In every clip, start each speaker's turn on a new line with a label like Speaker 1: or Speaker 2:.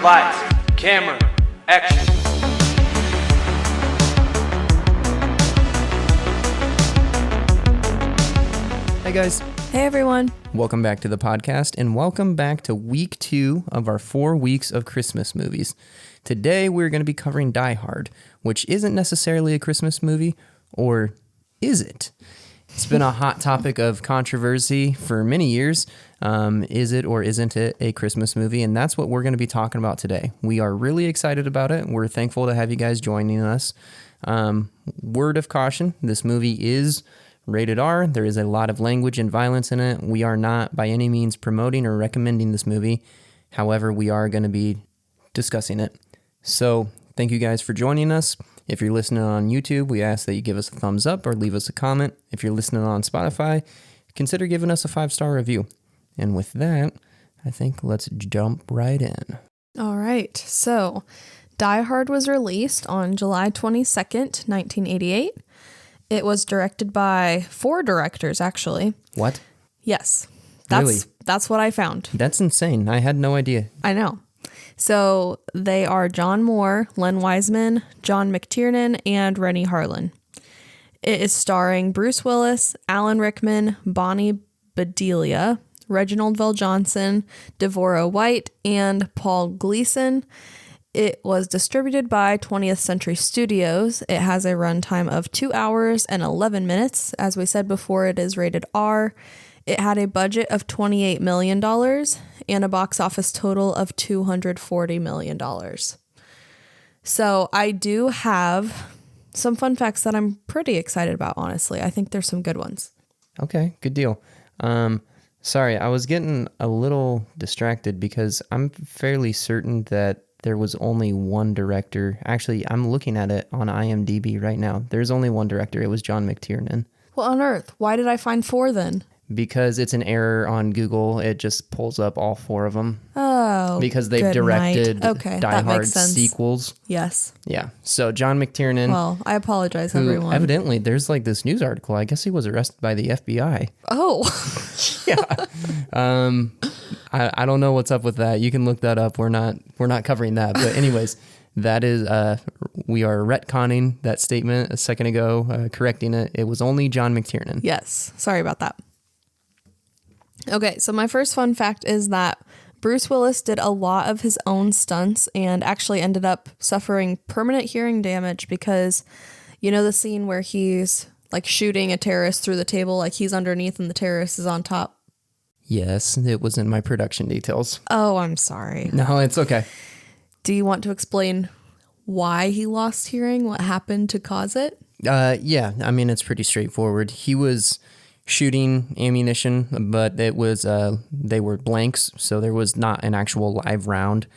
Speaker 1: Lights, camera, action.
Speaker 2: Hey guys.
Speaker 3: Hey everyone.
Speaker 2: Welcome back to the podcast and welcome back to week 2 of our 4 weeks of Christmas movies. Today we're going to be covering Die Hard, which isn't necessarily a Christmas movie, or is it? It's been a hot topic of controversy for many years. Is it or isn't it a Christmas movie? And that's what we're going to be talking about today. We are really excited about it. We're thankful to have you guys joining us. Word of caution, this movie is rated R. There is a lot of language and violence in it. We are not by any means promoting or recommending this movie. However, we are going to be discussing it. So thank you guys for joining us. If you're listening on YouTube, we ask that you give us a thumbs up or leave us a comment. If you're listening on Spotify, consider giving us a 5-star review. And with that, I think let's jump right in.
Speaker 3: All right. So, Die Hard was released on July 22nd, 1988. It was directed by 4 directors, actually.
Speaker 2: What?
Speaker 3: Yes.
Speaker 2: Really?
Speaker 3: That's what I found.
Speaker 2: That's insane. I had no idea.
Speaker 3: I know. So they are John Moore, Len Wiseman, John McTiernan, and Rennie Harlan. It is starring Bruce Willis, Alan Rickman, Bonnie Bedelia, Reginald VelJohnson, Devorah White, and Paul Gleason. It was distributed by 20th Century Studios. It has a runtime of 2 hours and 11 minutes. As we said before, it is rated R. It had a budget of $28 million and a box office total of $240 million. So I do have some fun facts that I'm pretty excited about, honestly. I think there's some good ones.
Speaker 2: Okay, good deal. Sorry, I was getting a little distracted because I'm fairly certain that there was only one director. Actually, I'm looking at it on IMDb right now. There's only one director. It was John McTiernan.
Speaker 3: What on earth? Why did I find 4 then?
Speaker 2: Because it's an error on Google. It just pulls up all 4 of them.
Speaker 3: Oh,
Speaker 2: because they've directed Die Hard sequels.
Speaker 3: Yes.
Speaker 2: Yeah. So John McTiernan.
Speaker 3: Well, I apologize, everyone.
Speaker 2: Evidently, there's like this news article. I guess he was arrested by the FBI.
Speaker 3: Oh.
Speaker 2: Yeah. I don't know what's up with that. You can look that up. We're not covering that. But anyways, that is we are retconning that statement a second ago, correcting it. It was only John McTiernan.
Speaker 3: Yes. Sorry about that. Okay, so my first fun fact is that Bruce Willis did a lot of his own stunts and actually ended up suffering permanent hearing damage because, you know, the scene where he's like shooting a terrorist through the table, like he's underneath and the terrorist is on top.
Speaker 2: Yes, it was in my production details.
Speaker 3: Oh, I'm sorry.
Speaker 2: No, it's okay.
Speaker 3: Do you want to explain why he lost hearing? What happened to cause it?
Speaker 2: Yeah, I mean, it's pretty straightforward. He was shooting ammunition, but it was they were blanks, so there was not an actual live round,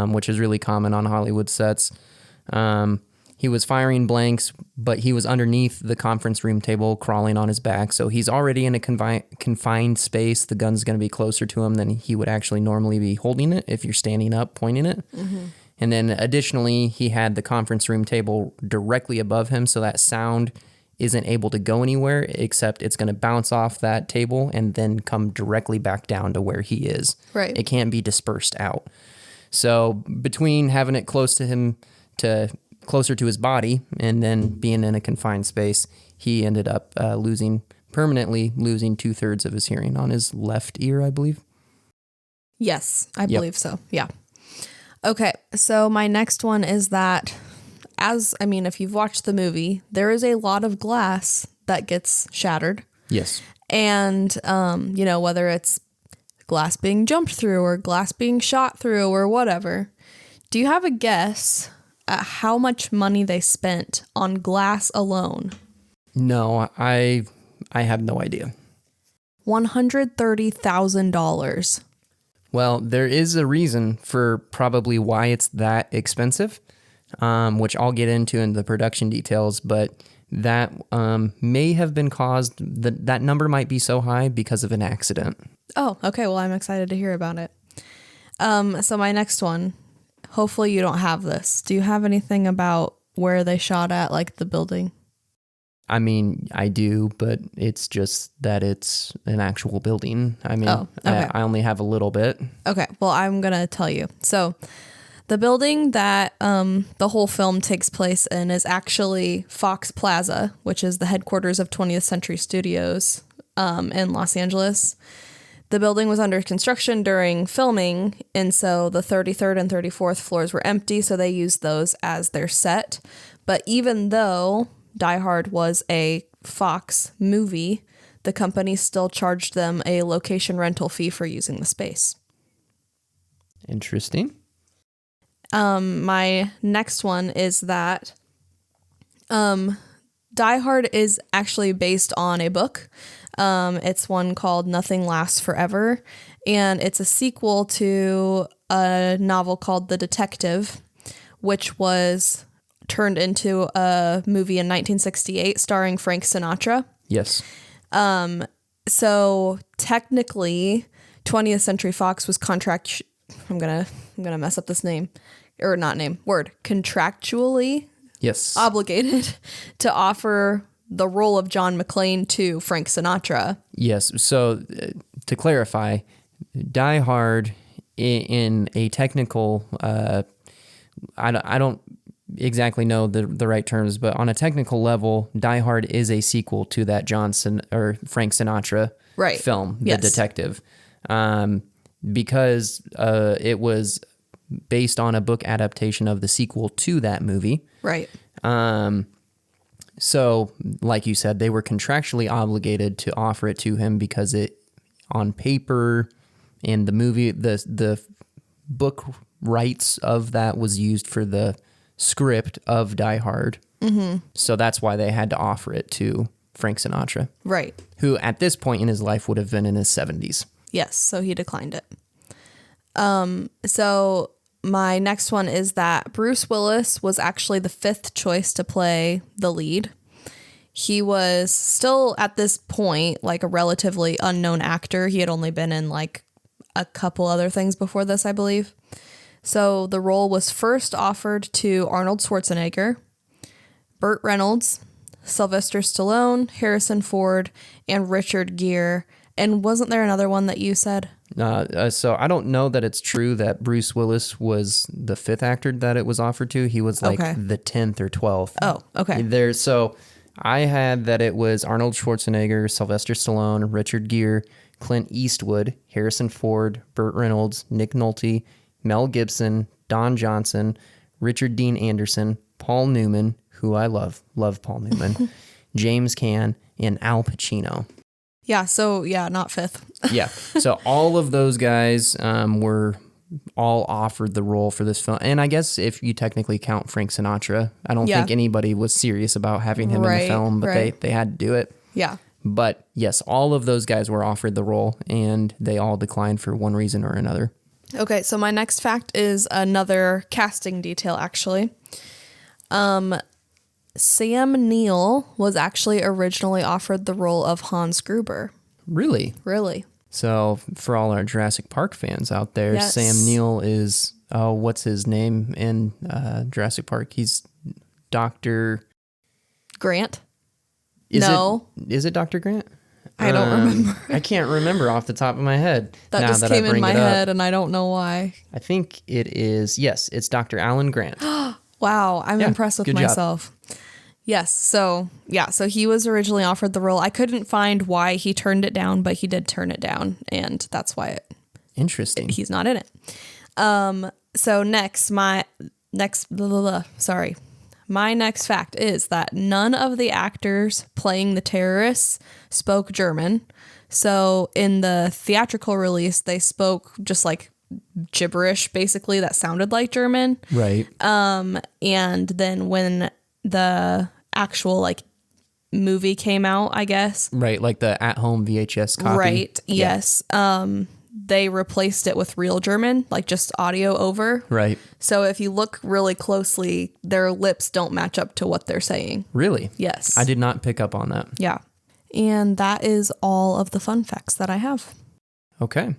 Speaker 2: which is really common on Hollywood sets. He was firing blanks, but he was underneath the conference room table crawling on his back, so he's already in a confined space. The gun's going to be closer to him than he would actually normally be holding it if you're standing up pointing it. Mm-hmm. And then additionally, he had the conference room table directly above him, so that sound isn't able to go anywhere except it's going to bounce off that table and then come directly back down to where he is.
Speaker 3: Right.
Speaker 2: It can't be dispersed out. So between having it close to him, closer to his body, and then being in a confined space, he ended up permanently losing 2/3 of his hearing on his left ear, I believe.
Speaker 3: Yes, I believe so. Yeah. Okay, so my next one is that if you've watched the movie, there is a lot of glass that gets shattered.
Speaker 2: Yes.
Speaker 3: And, whether it's glass being jumped through or glass being shot through or whatever, do you have a guess at how much money they spent on glass alone?
Speaker 2: No, I have no idea.
Speaker 3: $130,000.
Speaker 2: Well, there is a reason for probably why it's that expensive, which I'll get into in the production details, but that may have been caused, that number might be so high because of an accident.
Speaker 3: Oh, okay. Well, I'm excited to hear about it. So my next one, hopefully you don't have this. Do you have anything about where they shot at, like the building?
Speaker 2: I mean, I do, but it's just that it's an actual building. I mean,
Speaker 3: Oh, okay.
Speaker 2: I only have a little bit.
Speaker 3: Okay, well, I'm going to tell you. So the building that the whole film takes place in is actually Fox Plaza, which is the headquarters of 20th Century Studios in Los Angeles. The building was under construction during filming, and so the 33rd and 34th floors were empty, so they used those as their set. But even though Die Hard was a Fox movie, the company still charged them a location rental fee for using the space.
Speaker 2: Interesting.
Speaker 3: My next one is that Die Hard is actually based on a book. It's one called Nothing Lasts Forever, and it's a sequel to a novel called The Detective, which was turned into a movie in 1968 starring Frank Sinatra.
Speaker 2: Yes.
Speaker 3: So technically 20th Century Fox was I'm gonna mess up this name, or not name, word, contractually
Speaker 2: Yes.
Speaker 3: obligated to offer the role of John McClane to Frank Sinatra.
Speaker 2: Yes. So to clarify, Die Hard in a technical, I don't exactly know the right terms, but on a technical level, Die Hard is a sequel to that Frank Sinatra
Speaker 3: Right.
Speaker 2: film,
Speaker 3: Yes.
Speaker 2: The Detective, because it was based on a book adaptation of the sequel to that movie.
Speaker 3: Right.
Speaker 2: So, like you said, they were contractually obligated to offer it to him because it, on paper, and the movie, the book rights of that was used for the script of Die Hard. Mm-hmm. So that's why they had to offer it to Frank Sinatra,
Speaker 3: Right.
Speaker 2: who at this point in his life would have been in his 70s.
Speaker 3: Yes. So he declined it. So my next one is that Bruce Willis was actually the fifth choice to play the lead. He was still at this point like a relatively unknown actor. He had only been in like a couple other things before this, I believe. So the role was first offered to Arnold Schwarzenegger, Burt Reynolds, Sylvester Stallone, Harrison Ford, and Richard Gere. And wasn't there another one that you said?
Speaker 2: So I don't know that it's true that Bruce Willis was the fifth actor that it was offered to. He was like the 10th or 12th.
Speaker 3: Oh, okay.
Speaker 2: So I had that it was Arnold Schwarzenegger, Sylvester Stallone, Richard Gere, Clint Eastwood, Harrison Ford, Burt Reynolds, Nick Nolte, Mel Gibson, Don Johnson, Richard Dean Anderson, Paul Newman, who I love Paul Newman, James Caan, and Al Pacino.
Speaker 3: Yeah, so yeah, not fifth.
Speaker 2: Yeah, so all of those guys were all offered the role for this film. And I guess if you technically count Frank Sinatra, I don't think anybody was serious about having him in the film, but they had to do it.
Speaker 3: Yeah.
Speaker 2: But yes, all of those guys were offered the role, and they all declined for one reason or another.
Speaker 3: Okay, so my next fact is another casting detail, actually. Sam Neill was actually originally offered the role of Hans Gruber.
Speaker 2: Really?
Speaker 3: Really?
Speaker 2: So for all our Jurassic Park fans out there,
Speaker 3: Yes.
Speaker 2: Sam Neill is, what's his name in Jurassic Park? He's Dr.
Speaker 3: Grant?
Speaker 2: Is it Dr. Grant?
Speaker 3: I don't remember.
Speaker 2: I can't remember off the top of my head.
Speaker 3: That
Speaker 2: now
Speaker 3: just
Speaker 2: that
Speaker 3: came
Speaker 2: I bring
Speaker 3: in my
Speaker 2: it up.
Speaker 3: head, and I don't know why.
Speaker 2: I think it is, yes, it's Dr. Alan Grant.
Speaker 3: Wow, I'm impressed with
Speaker 2: good job.
Speaker 3: myself. Yes, so he was originally offered the role. I couldn't find why he turned it down, but he did turn it down, and that's why
Speaker 2: Interesting.
Speaker 3: he's not in it. So my next fact is that none of the actors playing the terrorists spoke German. So in the theatrical release, they spoke just like gibberish, basically, that sounded like German.
Speaker 2: Right.
Speaker 3: And then when the actual like movie came out, I guess.
Speaker 2: Right, like the at-home VHS copy.
Speaker 3: Right, yes. They replaced it with real German, like just audio over.
Speaker 2: Right.
Speaker 3: So if you look really closely, their lips don't match up to what they're saying.
Speaker 2: Really?
Speaker 3: Yes.
Speaker 2: I did not pick up on that.
Speaker 3: Yeah. And that is all of the fun facts that I have.
Speaker 2: Okay.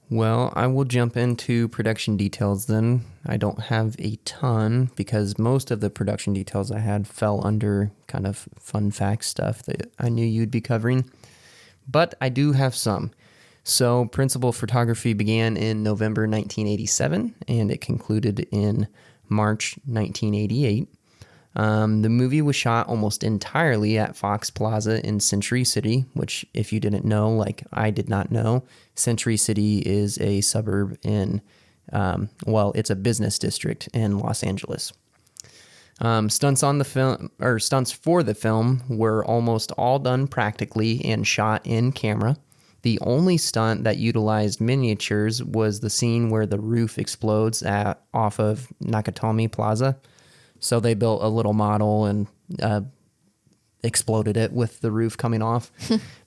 Speaker 2: Well, I will jump into production details then. I don't have a ton because most of the production details I had fell under kind of fun fact stuff that I knew you'd be covering. But I do have some. So, principal photography began in November 1987 and it concluded in March 1988. The movie was shot almost entirely at Fox Plaza in Century City, which, if you didn't know, like I did not know, Century City is a suburb in, it's a business district in Los Angeles. Stunts for the film were almost all done practically and shot in camera. The only stunt that utilized miniatures was the scene where the roof explodes off of Nakatomi Plaza. So they built a little model and exploded it with the roof coming off.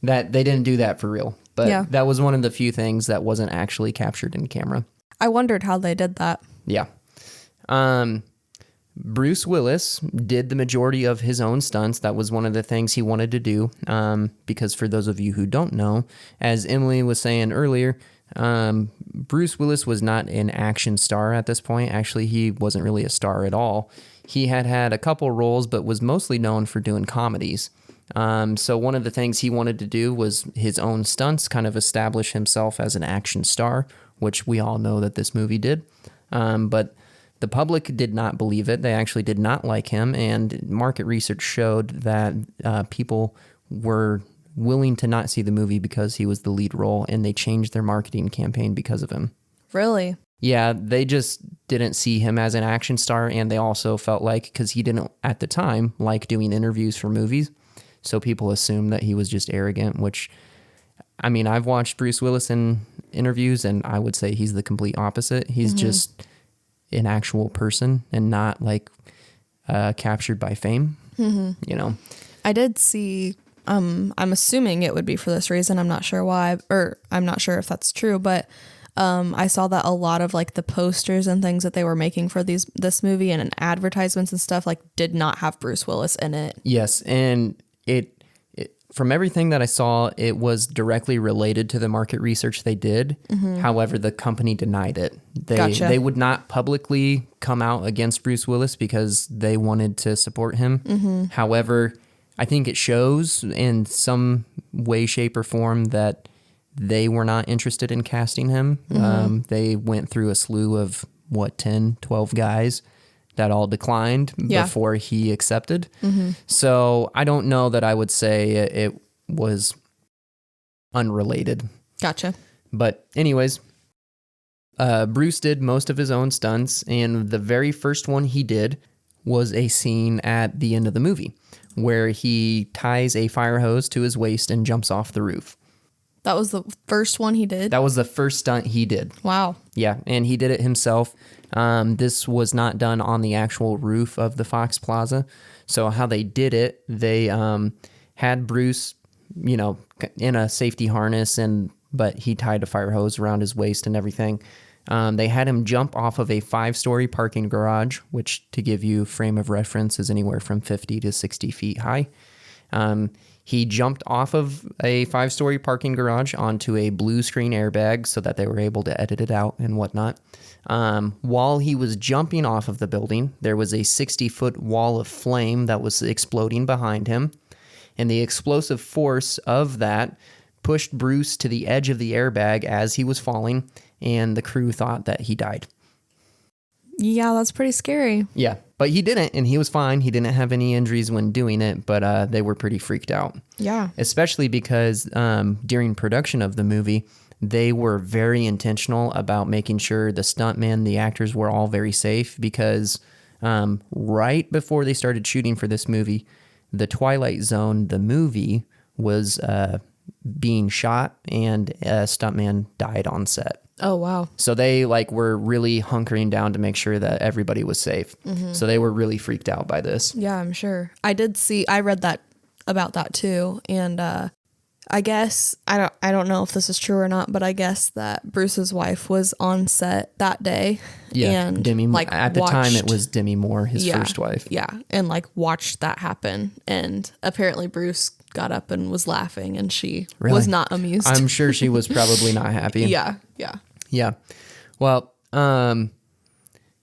Speaker 2: That they didn't do that for real, but that was one of the few things that wasn't actually captured in camera.
Speaker 3: I wondered how they did that.
Speaker 2: Yeah. Bruce Willis did the majority of his own stunts. That was one of the things he wanted to do. Because for those of you who don't know, as Emily was saying earlier, Bruce Willis was not an action star at this point. Actually, he wasn't really a star at all. He had a couple roles, but was mostly known for doing comedies. So one of the things he wanted to do was his own stunts, kind of establish himself as an action star, which we all know that this movie did. But the public did not believe it. They actually did not like him, and market research showed that people were willing to not see the movie because he was the lead role, and they changed their marketing campaign because of him.
Speaker 3: Really?
Speaker 2: Yeah, they just didn't see him as an action star, and they also felt like, because he didn't, at the time, like doing interviews for movies, so people assumed that he was just arrogant, which, I mean, I've watched Bruce Willis in interviews, and I would say he's the complete opposite. He's just an actual person and not, like, captured by fame, you know?
Speaker 3: I did see... I'm assuming it would be for this reason. I'm not sure why, or I'm not sure if that's true, but I saw that a lot of like the posters and things that they were making for this movie and advertisements and stuff like did not have Bruce Willis in it.
Speaker 2: Yes, and it from everything that I saw, it was directly related to the market research they did. However, the company denied it.
Speaker 3: Gotcha.
Speaker 2: They would not publicly come out against Bruce Willis because they wanted to support him. However, I think it shows in some way, shape, or form that they were not interested in casting him. They went through a slew of, 10, 12 guys that all declined before he accepted. So I don't know that I would say it was unrelated.
Speaker 3: Gotcha.
Speaker 2: But anyways, Bruce did most of his own stunts, and the very first one he did was a scene at the end of the movie where he ties a fire hose to his waist and jumps off the roof.
Speaker 3: That was the first one he did?
Speaker 2: That was the first stunt he did.
Speaker 3: Wow.
Speaker 2: Yeah, and he did it himself. This was not done on the actual roof of the Fox Plaza. So how they did it, they had Bruce, in a safety harness, but he tied a fire hose around his waist and everything. They had him jump off of a 5-story parking garage, which, to give you frame of reference, is anywhere from 50 to 60 feet high. He jumped off of a 5-story parking garage onto a blue screen airbag so that they were able to edit it out and whatnot. While he was jumping off of the building, there was a 60-foot wall of flame that was exploding behind him. And the explosive force of that pushed Bruce to the edge of the airbag as he was falling, and the crew thought that he died.
Speaker 3: Yeah, that's pretty scary.
Speaker 2: Yeah, but he didn't, and he was fine. He didn't have any injuries when doing it, but they were pretty freaked out.
Speaker 3: Yeah.
Speaker 2: Especially because during production of the movie, they were very intentional about making sure the stuntmen, the actors were all very safe, because right before they started shooting for this movie, The Twilight Zone, the movie, was being shot, and a stuntman died on set.
Speaker 3: Oh, wow.
Speaker 2: So they were really hunkering down to make sure that everybody was safe. So they were really freaked out by this.
Speaker 3: Yeah, I'm sure. I read that about that too. And I guess, I don't know if this is true or not, but I guess that Bruce's wife was on set that day.
Speaker 2: Yeah,
Speaker 3: and
Speaker 2: Demi, at the time it was Demi Moore, his first wife.
Speaker 3: Yeah, and watched that happen. And apparently Bruce got up and was laughing, and she was not amused.
Speaker 2: I'm sure she was probably not happy.
Speaker 3: Yeah.
Speaker 2: Yeah. Well,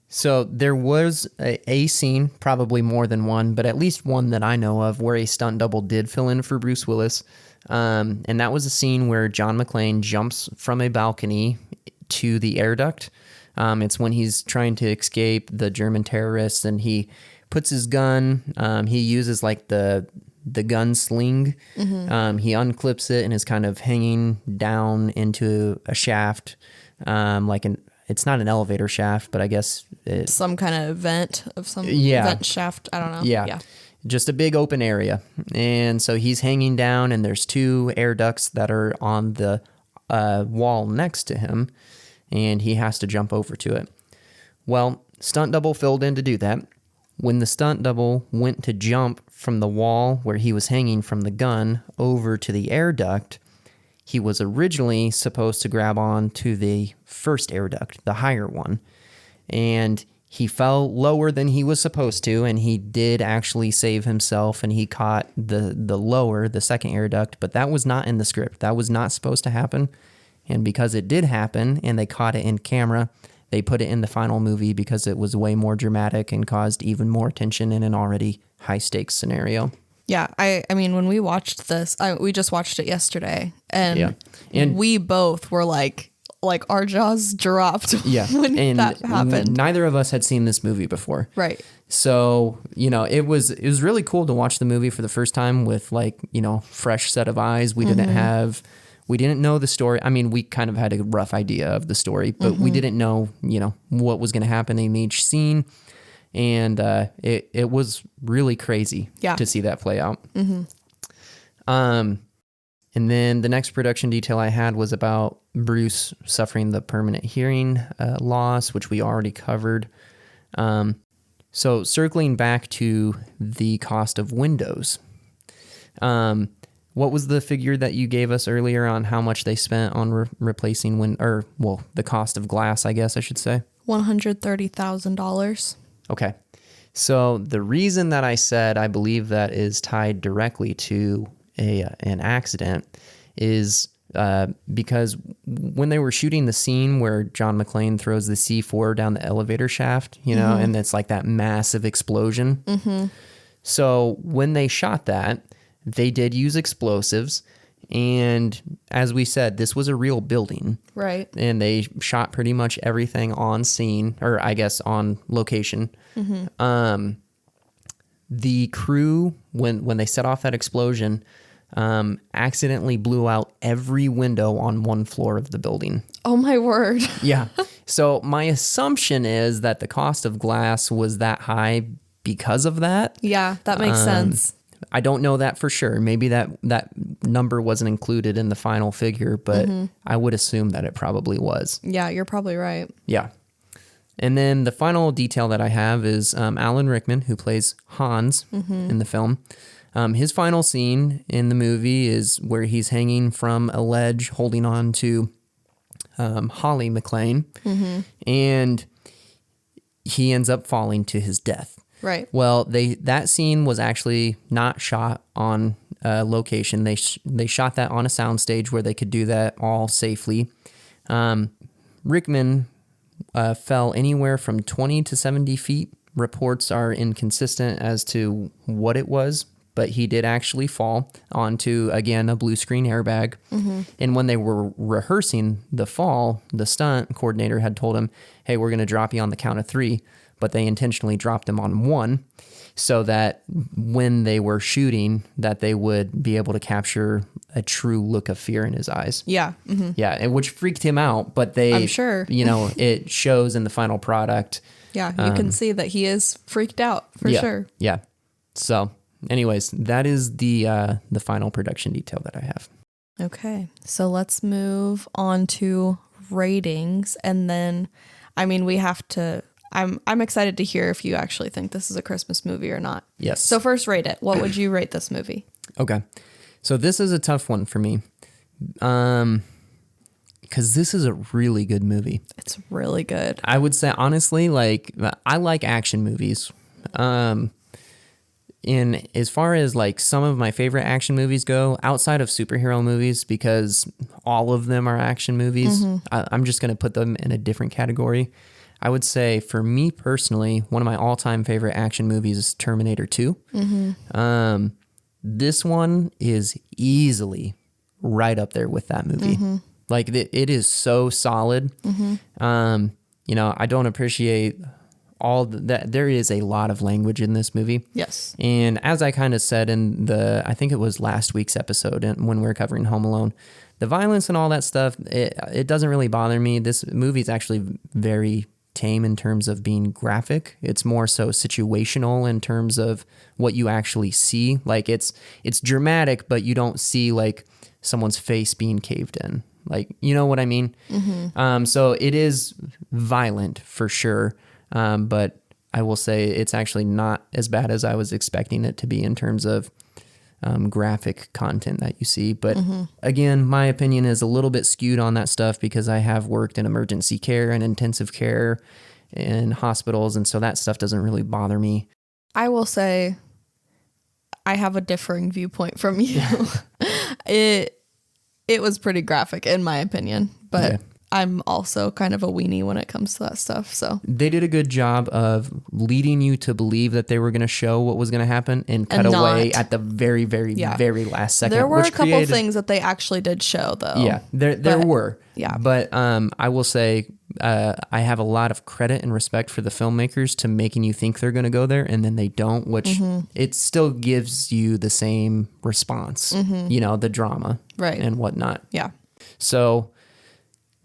Speaker 2: so there was a scene, probably more than one, but at least one that I know of, where a stunt double did fill in for Bruce Willis. And that was a scene where John McClane jumps from a balcony to the air duct. It's when he's trying to escape the German terrorists, and he puts his gun. He uses like the gun sling. He unclips it and is kind of hanging down into a shaft, it's not an elevator shaft, but I guess it's
Speaker 3: some kind of vent of some vent shaft. I don't know.
Speaker 2: Yeah. Just a big open area. And so he's hanging down, and there's 2 air ducts that are on the wall next to him, and he has to jump over to it. Well, stunt double filled in to do that. When the stunt double went to jump from the wall where he was hanging from the gun over to the air duct, he was originally supposed to grab on to the first air duct, the higher one, and he fell lower than he was supposed to, and he did actually save himself, and he caught the second air duct, but that was not in the script. That was not supposed to happen, and because it did happen, and they caught it in camera, they put it in the final movie because it was way more dramatic and caused even more tension in an already high-stakes scenario.
Speaker 3: Yeah, I mean, when we watched this, we just watched it yesterday, and we both were like our jaws dropped when that happened.
Speaker 2: Neither of us had seen this movie before.
Speaker 3: Right.
Speaker 2: So, it was really cool to watch the movie for the first time with fresh set of eyes. We didn't know the story. I mean, we kind of had a rough idea of the story, but we didn't know, what was going to happen in each scene. And it was really crazy to see that play out. And then the next production detail I had was about Bruce suffering the permanent hearing loss, which we already covered. So circling back to the cost of windows, what was the figure that you gave us earlier on how much they spent on replacing the cost of glass, I guess I should say?
Speaker 3: $130,000.
Speaker 2: Okay. So the reason that I said I believe that is tied directly to an accident is because when they were shooting the scene where John McClane throws the C4 down the elevator shaft, and it's like that massive explosion. So when they shot that, they did use explosives. And as we said, this was a real building. Right. And they shot pretty much everything on scene, or I guess on location. The crew, when they set off that explosion, accidentally blew out every window on one floor of the building.
Speaker 3: Oh, my word.
Speaker 2: Yeah. So my assumption is that the cost of glass was that high because of that.
Speaker 3: Yeah, that makes sense.
Speaker 2: I don't know that for sure. Maybe that number wasn't included in the final figure, but I would assume that it probably was.
Speaker 3: Yeah, you're probably right.
Speaker 2: Yeah. And then the final detail that I have is Alan Rickman, who plays Hans in the film. His final scene in the movie is where he's hanging from a ledge holding on to Holly McClane, and he ends up falling to his death.
Speaker 3: Right.
Speaker 2: Well, that scene was actually not shot on location. They shot that on a soundstage where they could do that all safely. Rickman fell anywhere from 20 to 70 feet. Reports are inconsistent as to what it was, but he did actually fall onto, again, a blue screen airbag. And when they were rehearsing the fall, the stunt coordinator had told him, hey, we're going to drop you on the count of 3. But they intentionally dropped him on 1 so that when they were shooting, that they would be able to capture a true look of fear in his eyes.
Speaker 3: Yeah.
Speaker 2: Yeah, and which freaked him out, but
Speaker 3: I'm sure.
Speaker 2: It shows in the final product.
Speaker 3: Yeah, you can see that he is freaked out for sure.
Speaker 2: Yeah. So, anyways, that is the final production detail that I have.
Speaker 3: Okay, so let's move on to ratings, and then, we have to. I'm excited to hear if you actually think this is a Christmas movie or not.
Speaker 2: Yes.
Speaker 3: So first, rate it. What would you rate this movie?
Speaker 2: Okay, so this is a tough one for me, because this is a really good movie.
Speaker 3: It's really good.
Speaker 2: I would say honestly, I like action movies. in as far as like some of my favorite action movies go, outside of superhero movies, because all of them are action movies, I'm just going to put them in a different category. I would say for me personally, one of my all-time favorite action movies is Terminator 2. This one is easily right up there with that movie. Like it is so solid. You know, I don't appreciate all that. There is a lot of language in this movie.
Speaker 3: Yes.
Speaker 2: And as I kind of said in I think it was last week's episode when we were covering Home Alone, the violence and all that stuff, it doesn't really bother me. This movie is actually very tame in terms of being graphic. It's more so situational in terms of what you actually see. Like it's dramatic, but you don't see like someone's face being caved in. Like, you know what I mean? So it is violent for sure. But I will say it's actually not as bad as I was expecting it to be in terms of graphic content that you see. But again, my opinion is a little bit skewed on that stuff because I have worked in emergency care and intensive care in hospitals. And so that stuff doesn't really bother me.
Speaker 3: I will say I have a differing viewpoint from you. It was pretty graphic in my opinion, but
Speaker 2: Yeah.
Speaker 3: I'm also kind of a weenie when it comes to that stuff. So
Speaker 2: They did a good job of leading you to believe that they were going to show what was going to happen and cut
Speaker 3: And
Speaker 2: away
Speaker 3: not.
Speaker 2: at the very, very,
Speaker 3: Yeah.
Speaker 2: very last second.
Speaker 3: there were a
Speaker 2: which
Speaker 3: couple
Speaker 2: created-
Speaker 3: things that they actually did show though.
Speaker 2: Yeah, there
Speaker 3: But-
Speaker 2: were.
Speaker 3: yeah.
Speaker 2: But I will say I have a lot of credit and respect for the filmmakers to making you think they're going to go there and then they don't, which it still gives you the same response, you know, the drama
Speaker 3: Right.
Speaker 2: and whatnot.
Speaker 3: Yeah.
Speaker 2: So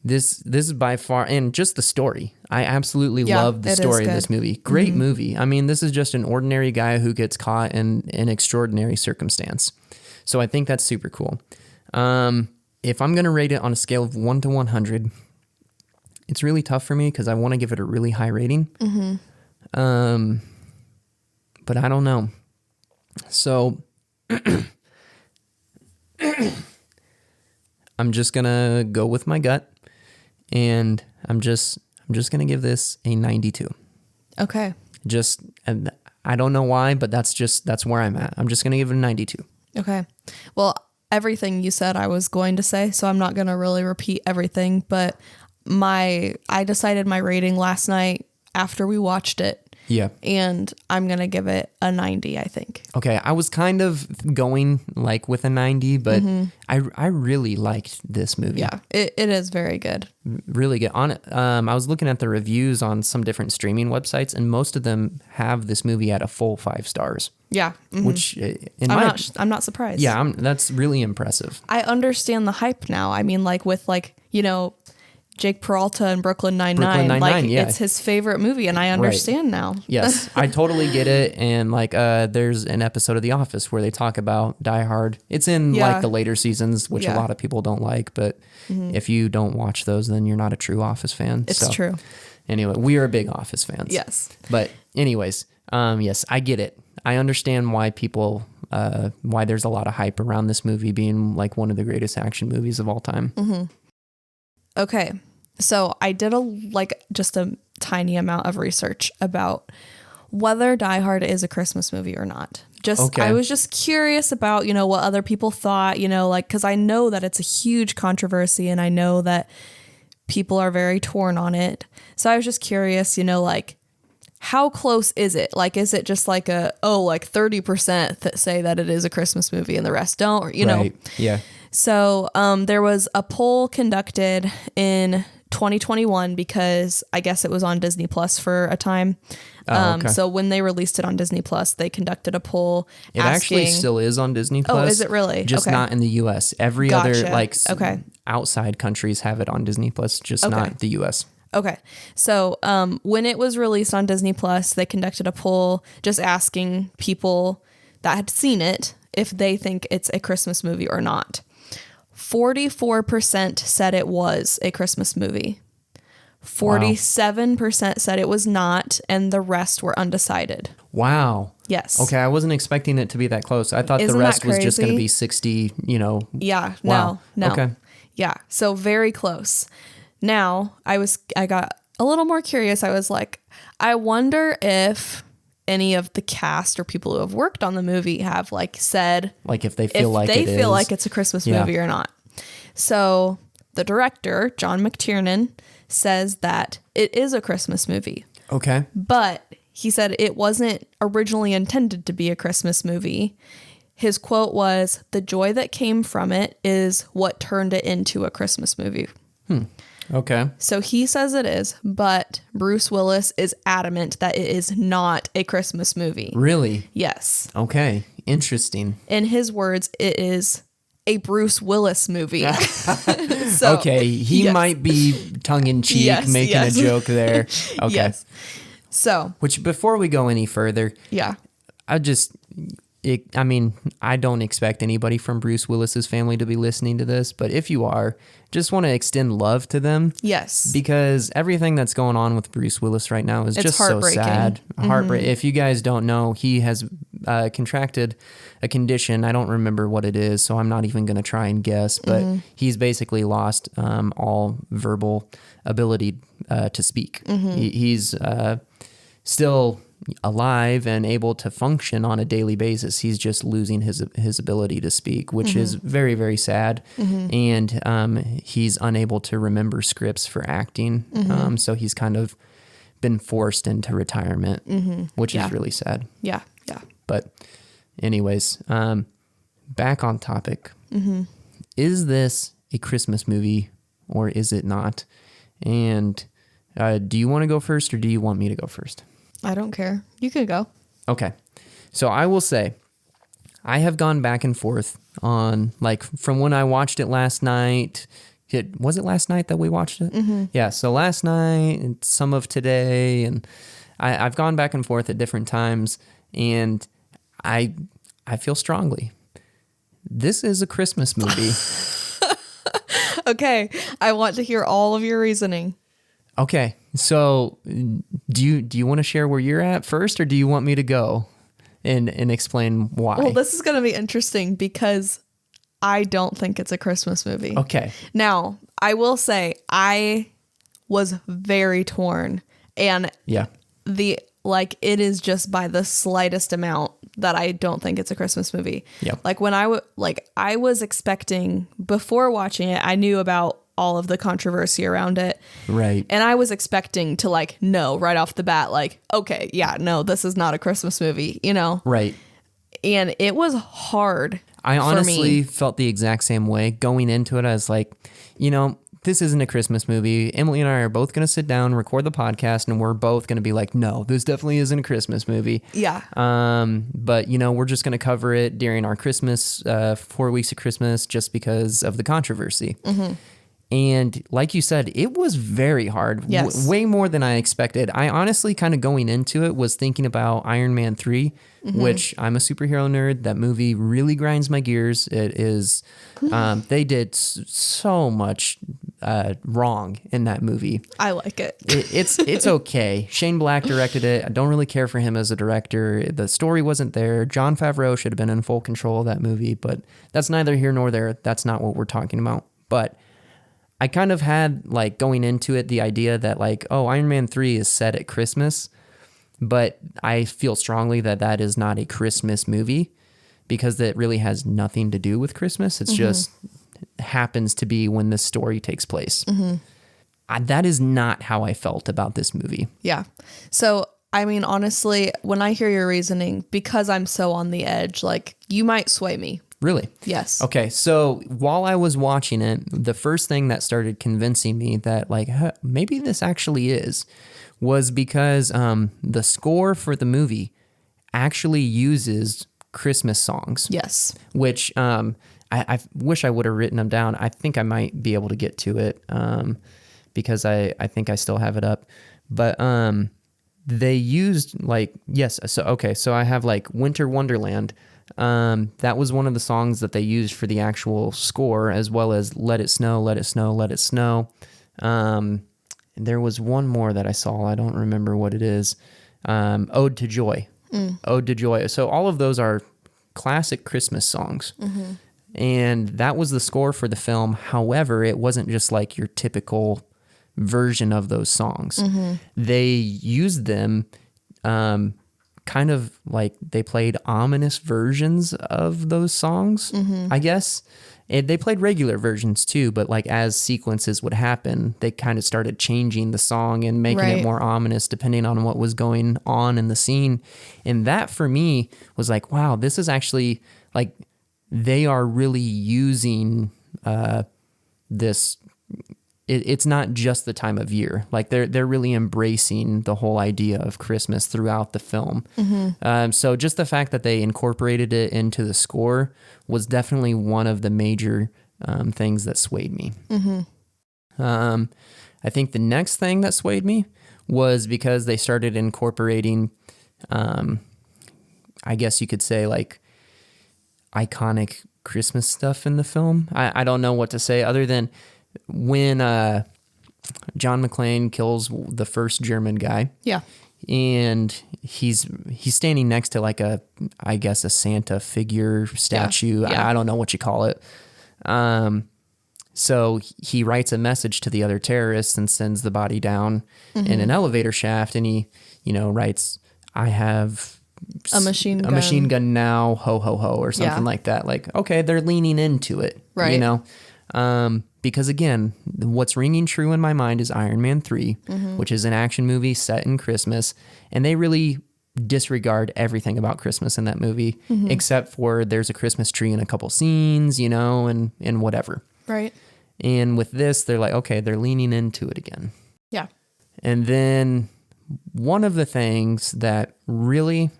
Speaker 2: this is by far, and just the story. I absolutely
Speaker 3: Yeah,
Speaker 2: love the
Speaker 3: it is
Speaker 2: story of
Speaker 3: good.
Speaker 2: this movie. Great movie. I mean, this is just an ordinary guy who gets caught in an extraordinary circumstance. So I think that's super cool. If I'm going to rate it on a scale of 1 to 100, it's really tough for me because I want to give it a really high rating. But I don't know. So I'm just going to go with my gut. And I'm just going to give this a 92.
Speaker 3: Okay.
Speaker 2: And I don't know why, but that's where I'm at. I'm just going to give it a 92.
Speaker 3: Okay. Well, everything you said I was going to say, so I'm not going to really repeat everything, but I decided my rating last night after we watched it.
Speaker 2: Yeah.
Speaker 3: And I'm going to give it a 90, I think.
Speaker 2: Okay. I was kind of going like with a 90, but I really liked this movie.
Speaker 3: Yeah, it is very good.
Speaker 2: Really good. I was looking at the reviews on some different streaming websites, and most of them have this movie at a full 5 stars.
Speaker 3: Yeah.
Speaker 2: Which
Speaker 3: I'm not surprised.
Speaker 2: Yeah, that's really impressive.
Speaker 3: I understand the hype now. I mean, like with Jake Peralta and Brooklyn Nine-Nine. Like
Speaker 2: yeah.
Speaker 3: it's his favorite movie, and I understand now.
Speaker 2: Yes, I totally get it. And like, there's an episode of The Office where they talk about Die Hard. It's in like the later seasons, which a lot of people don't like. But if you don't watch those, then you're not a true Office fan.
Speaker 3: It's true.
Speaker 2: Anyway, we are big Office fans.
Speaker 3: Yes.
Speaker 2: But anyways, yes, I get it. I understand why why there's a lot of hype around this movie being like one of the greatest action movies of all time.
Speaker 3: Okay. So I did just a tiny amount of research about whether Die Hard is a Christmas movie or not. I was just curious about, what other people thought, because I know that it's a huge controversy and I know that people are very torn on it. So I was just curious, how close is it? Like, is it just like 30% that say that it is a Christmas movie and the rest don't, or, know?
Speaker 2: Yeah.
Speaker 3: So there was a poll conducted in 2021 because I guess it was on Disney Plus for a time.
Speaker 2: Okay.
Speaker 3: So when they released it on Disney Plus, they conducted a poll.
Speaker 2: It actually still is on Disney Plus.
Speaker 3: Oh, is it really?
Speaker 2: Just
Speaker 3: Okay.
Speaker 2: not in the US. Every
Speaker 3: Gotcha.
Speaker 2: other outside countries have it on Disney Plus, just not the US.
Speaker 3: Okay. So when it was released on Disney Plus, they conducted a poll just asking people that had seen it if they think it's a Christmas movie or not. 44% said it was a Christmas movie. 47% said it was not, and the rest were undecided.
Speaker 2: Wow.
Speaker 3: Yes.
Speaker 2: Okay, I wasn't expecting it to be that close. I thought
Speaker 3: Isn't
Speaker 2: the rest
Speaker 3: that
Speaker 2: was just going to
Speaker 3: crazy?
Speaker 2: be 60,
Speaker 3: Yeah.
Speaker 2: Wow.
Speaker 3: No.
Speaker 2: Okay.
Speaker 3: Yeah. So very close. Now I got a little more curious. I was like, I wonder if any of the cast or people who have worked on the movie have like said
Speaker 2: Like if they feel like
Speaker 3: it's a Christmas movie or not. So the director, John McTiernan, says that it is a Christmas movie.
Speaker 2: Okay.
Speaker 3: But he said it wasn't originally intended to be a Christmas movie. His quote was, "The joy that came from it is what turned it into a Christmas movie."
Speaker 2: Okay.
Speaker 3: So he says it is, but Bruce Willis is adamant that it is not a Christmas movie.
Speaker 2: Really?
Speaker 3: Yes.
Speaker 2: Okay. Interesting.
Speaker 3: In his words, it is a Bruce Willis movie. So,
Speaker 2: okay. He
Speaker 3: yes.
Speaker 2: might be tongue in cheek
Speaker 3: Yes,
Speaker 2: making
Speaker 3: yes.
Speaker 2: a joke there. Okay.
Speaker 3: Yes. So,
Speaker 2: Which before we go any further,
Speaker 3: yeah.
Speaker 2: I don't expect anybody from Bruce Willis's family to be listening to this, but if you are, just want to extend love to them.
Speaker 3: Yes.
Speaker 2: Because everything that's going on with Bruce Willis right now is just so
Speaker 3: heartbreaking.
Speaker 2: sad. If you guys don't know, he has contracted a condition. I don't remember what it is, so I'm not even going to try and guess, but he's basically lost all verbal ability to speak. He's still alive and able to function on a daily basis. He's just losing his ability to speak, which is very, very sad. And he's unable to remember scripts for acting. So he's kind of been forced into retirement, which is really sad.
Speaker 3: Yeah. Yeah.
Speaker 2: But anyways, back on topic. Is this a Christmas movie or is it not? And do you want to go first or do you want me to go first?
Speaker 3: I don't care. You can go.
Speaker 2: Okay. So I will say, I have gone back and forth on, like, from when I watched it last night. Was it last night that we watched it? Yeah, so last night and some of today, and I've gone back and forth at different times, and I feel strongly. This is a Christmas movie.
Speaker 3: Okay. I want to hear all of your reasoning.
Speaker 2: Okay, so do you want to share where you're at first, or do you want me to go and explain why?
Speaker 3: Well, this is going to be interesting because I don't think it's a Christmas movie.
Speaker 2: Okay.
Speaker 3: Now, I will say I was very torn, and
Speaker 2: Yeah.
Speaker 3: it is just by the slightest amount that I don't think it's a Christmas movie.
Speaker 2: Yeah.
Speaker 3: Like when I was expecting, before watching it, I knew about all of the controversy around it.
Speaker 2: Right.
Speaker 3: And I was expecting to know right off the bat, okay, yeah, no, this is not a Christmas movie,
Speaker 2: Right.
Speaker 3: And it was hard.
Speaker 2: I honestly
Speaker 3: for me.
Speaker 2: felt the exact same way. Going into it, I was like, this isn't a Christmas movie. Emily and I are both going to sit down, record the podcast, and we're both going to be like, no, this definitely isn't a Christmas movie.
Speaker 3: Yeah.
Speaker 2: But, we're just going to cover it during our Christmas, 4 weeks of Christmas, just because of the controversy. And like you said, it was very hard.
Speaker 3: Yes.
Speaker 2: Way more than I expected. I honestly kind of going into it was thinking about Iron Man 3, which I'm a superhero nerd. That movie really grinds my gears. It is, they did so much wrong in that movie.
Speaker 3: I like it.
Speaker 2: It's okay. Shane Black directed it. I don't really care for him as a director. The story wasn't there. Jon Favreau should have been in full control of that movie, but that's neither here nor there. That's not what we're talking about. But I kind of had, going into it, the idea that, Iron Man 3 is set at Christmas, but I feel strongly that that is not a Christmas movie because it really has nothing to do with Christmas. It's just happens to be when this story takes place. That is not how I felt about this movie.
Speaker 3: Yeah. So, honestly, when I hear your reasoning, because I'm so on the edge, you might sway me.
Speaker 2: Really?
Speaker 3: Yes.
Speaker 2: Okay, so while I was watching it, the first thing that started convincing me that maybe this actually was because the score for the movie actually uses Christmas songs.
Speaker 3: Yes.
Speaker 2: Which I wish I would have written them down. I think I might be able to get to it because I think I still have it up. But they used so I have Winter Wonderland. That was one of the songs that they used for the actual score, as well as Let It Snow, Let It Snow, Let It Snow. And there was one more that I saw. I don't remember what it is. Ode to Joy. Ode to Joy. So all of those are classic Christmas songs. And that was the score for the film. However, it wasn't just your typical version of those songs. They used them kind of like they played ominous versions of those songs, I guess. They played regular versions too, but like as sequences would happen, they kind of started changing the song and making it
Speaker 3: Right.
Speaker 2: more ominous depending on what was going on in the scene. And that for me was like, wow, this is actually like they are really using this. It's not just the time of year. Like they're really embracing the whole idea of Christmas throughout the film. So just the fact that they incorporated it into the score was definitely one of the major things that swayed me. I think the next thing that swayed me was because they started incorporating, I guess you could say, like iconic Christmas stuff in the film. I don't know what to say other than when John McClane kills the first German guy. Yeah. And he's standing next to like I guess a Santa figure statue.
Speaker 3: Yeah.
Speaker 2: I don't know what you call it. So he writes a message to the other terrorists and sends the body down in an elevator shaft. And he, writes, I have
Speaker 3: A machine
Speaker 2: gun now, ho, ho, ho, or something like that. Like, okay, they're leaning into it,
Speaker 3: Right.
Speaker 2: Because again, what's ringing true in my mind is Iron Man 3, which is an action movie set in Christmas. And they really disregard everything about Christmas in that movie, except for there's a Christmas tree in a couple scenes, and whatever.
Speaker 3: Right.
Speaker 2: And with this, they're like, okay, they're leaning into it again.
Speaker 3: Yeah.
Speaker 2: And then one of the things that really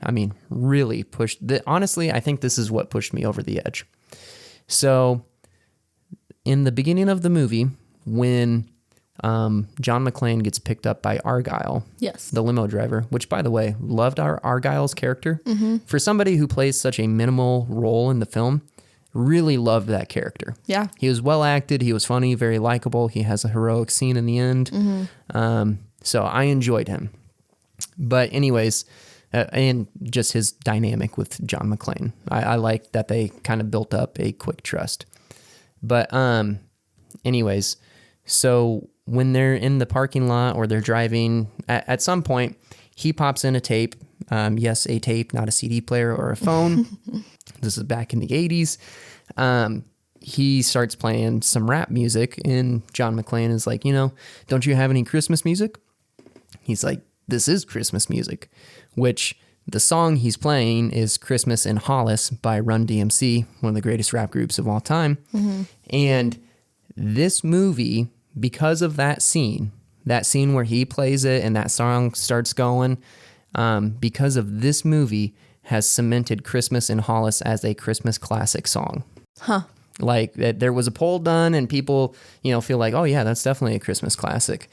Speaker 2: pushed, honestly, I think this is what pushed me over the edge. So in the beginning of the movie, when John McClane gets picked up by Argyle,
Speaker 3: Yes.
Speaker 2: the limo driver, which, by the way, loved Argyle's character. For somebody who plays such a minimal role in the film, really loved that character.
Speaker 3: Yeah.
Speaker 2: He was well acted. He was funny, very likable. He has a heroic scene in the end. So I enjoyed him. But anyways, and just his dynamic with John McClane. I like that they kind of built up a quick trust. But anyways, so when they're in the parking lot or they're driving, at some point, he pops in a tape. Yes, a tape, not a CD player or a phone. This is back in the 80s. He starts playing some rap music, and John McClane is like, don't you have any Christmas music? He's like, this is Christmas music, which the song he's playing is Christmas in Hollis by Run DMC, one of the greatest rap groups of all time. And this movie, because of that scene where he plays it and that song starts going, because of this movie has cemented Christmas in Hollis as a Christmas classic song. Like there was a poll done and people, feel like, oh yeah, that's definitely a Christmas classic.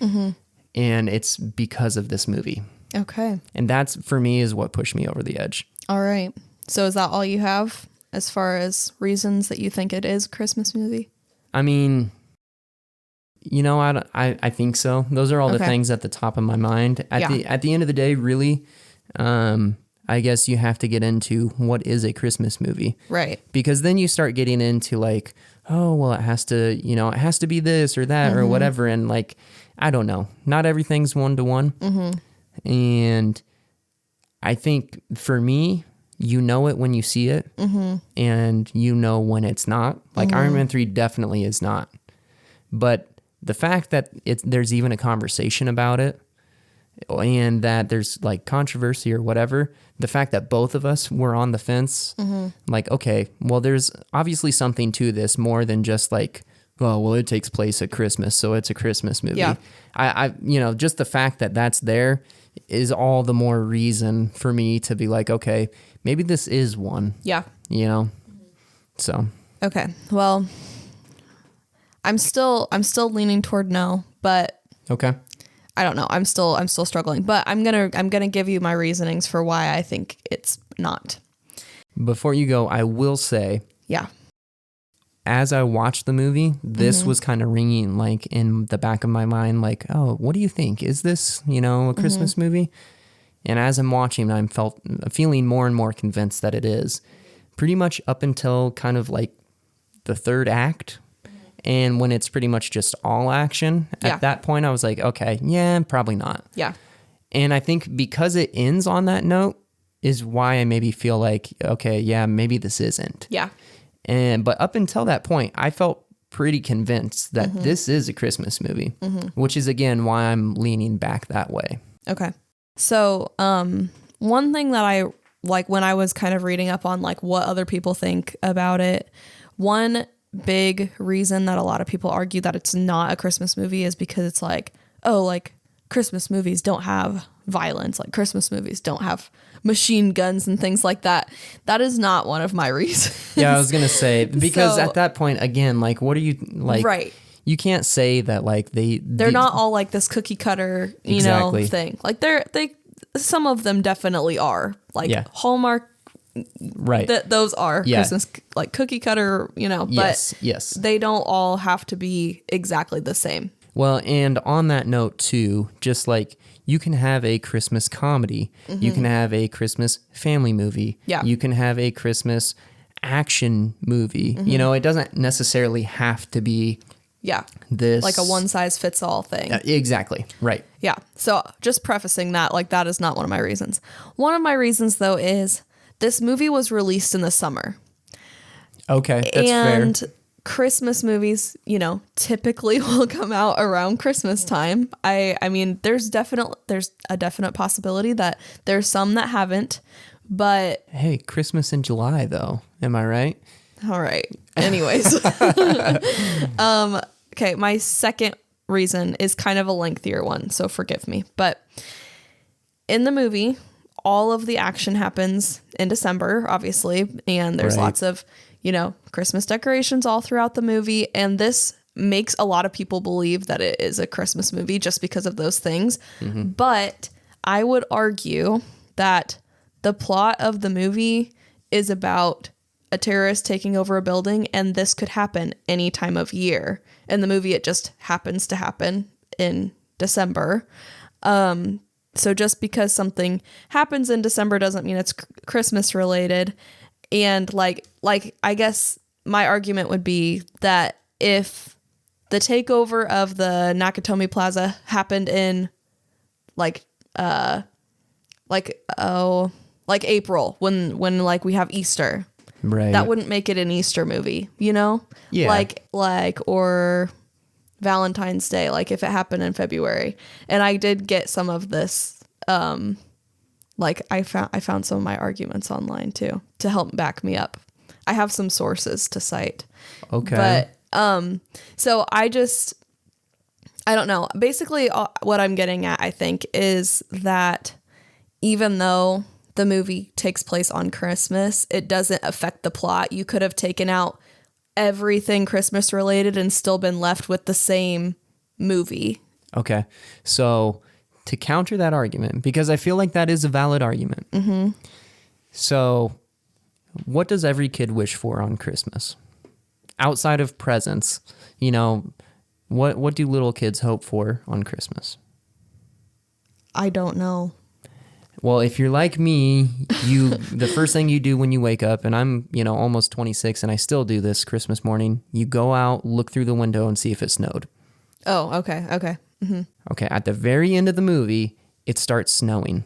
Speaker 2: And it's because of this movie.
Speaker 3: Okay.
Speaker 2: And that's, for me, is what pushed me over the edge.
Speaker 3: All right. So is that all you have as far as reasons that you think it is a Christmas movie?
Speaker 2: I mean, I think so. Those are all the things at the top of my mind. At the end of the day, really, I guess you have to get into what is a Christmas movie. Right. Because then you start getting into like, oh, well, it has to be this or that or whatever. And like, I don't know. Not everything's one-to-one. And I think for me, it when you see it, and when it's not. Like Iron Man 3 definitely is not. But the fact that there's even a conversation about it, and that there's like controversy or whatever, the fact that both of us were on the fence, like, okay, well, there's obviously something to this more than just like, oh, well, it takes place at Christmas, so it's a Christmas movie. Yeah. I just the fact that that's there is all the more reason for me to be like, okay, maybe this is one. Yeah. So. Okay.
Speaker 3: Well, I'm still leaning toward no, but okay. I don't know. I'm still struggling, but I'm gonna give you my reasonings for why I think it's not.
Speaker 2: Before you go, I will say, as I watched the movie, this was kind of ringing like in the back of my mind, like, oh, what do you think? Is this, a Christmas movie? And as I'm watching, I'm feeling more and more convinced that it is, pretty much up until kind of like the third act. And when it's pretty much just all action, at that point, I was like, okay, yeah, probably not. Yeah. And I think because it ends on that note, is why I maybe feel like, okay, yeah, maybe this isn't.
Speaker 3: Yeah.
Speaker 2: But up until that point, I felt pretty convinced that this is a Christmas movie, which is again why I'm leaning back that way.
Speaker 3: Okay. So, one thing that I like when I was kind of reading up on like what other people think about it, one big reason that a lot of people argue that it's not a Christmas movie is because it's like, oh, like Christmas movies don't have violence, like Christmas movies don't have machine guns and things like that. That is not one of my reasons.
Speaker 2: Yeah, I was gonna say, because at that point, again, like, what are you like?
Speaker 3: Right.
Speaker 2: You can't say that like
Speaker 3: they're not all like this cookie cutter, you know, thing. Like they some of them definitely are like Hallmark.
Speaker 2: Right.
Speaker 3: Those are Christmas like cookie cutter, you know, but
Speaker 2: yes.
Speaker 3: They don't all have to be exactly the same.
Speaker 2: Well, and on that note too, just like you can have a Christmas comedy, you can have a Christmas family movie, you can have a Christmas action movie. You know, it doesn't necessarily have to be this
Speaker 3: like a one size fits all thing.
Speaker 2: Exactly. Right.
Speaker 3: Yeah. So just prefacing that, like that is not one of my reasons. One of my reasons though is this movie was released in the summer. Okay, that's fair. Christmas movies, you know, typically will come out around Christmas time. I mean, there's a definite possibility that there's some that haven't, but
Speaker 2: hey, Christmas in July though, am I right?
Speaker 3: All right. Anyways, okay, my second reason is kind of a lengthier one, so forgive me. But in the movie, all of the action happens in December, obviously, and there's lots of, you know, Christmas decorations all throughout the movie. And this makes a lot of people believe that it is a Christmas movie just because of those things. But I would argue that the plot of the movie is about a terrorist taking over a building, and this could happen any time of year. In the movie, it just happens to happen in December. So just because something happens in December doesn't mean it's Christmas related. And like I guess my argument would be that if the takeover of the Nakatomi Plaza happened in like April when like we have Easter, that wouldn't make it an Easter movie, you know? Yeah. Like or Valentine's Day, like if it happened in February. And I did get some of this, like I found some of my arguments online too to help back me up. I have some sources to cite. Okay. But so I don't know. Basically what I'm getting at, I think, is that even though the movie takes place on Christmas, it doesn't affect the plot. You could have taken out everything Christmas related and still been left with the same movie. Okay. So to counter that argument, because I feel like that is a valid argument. So what does every kid wish for on Christmas? Outside of presents, you know, what do little kids hope for on Christmas? I don't know. Well, if you're like me, the first thing you do when you wake up, and I'm, you know, almost 26 and I still do this Christmas morning, you go out, look through the window and see if it snowed. Oh, okay. Okay, at the very end of the movie, it starts snowing.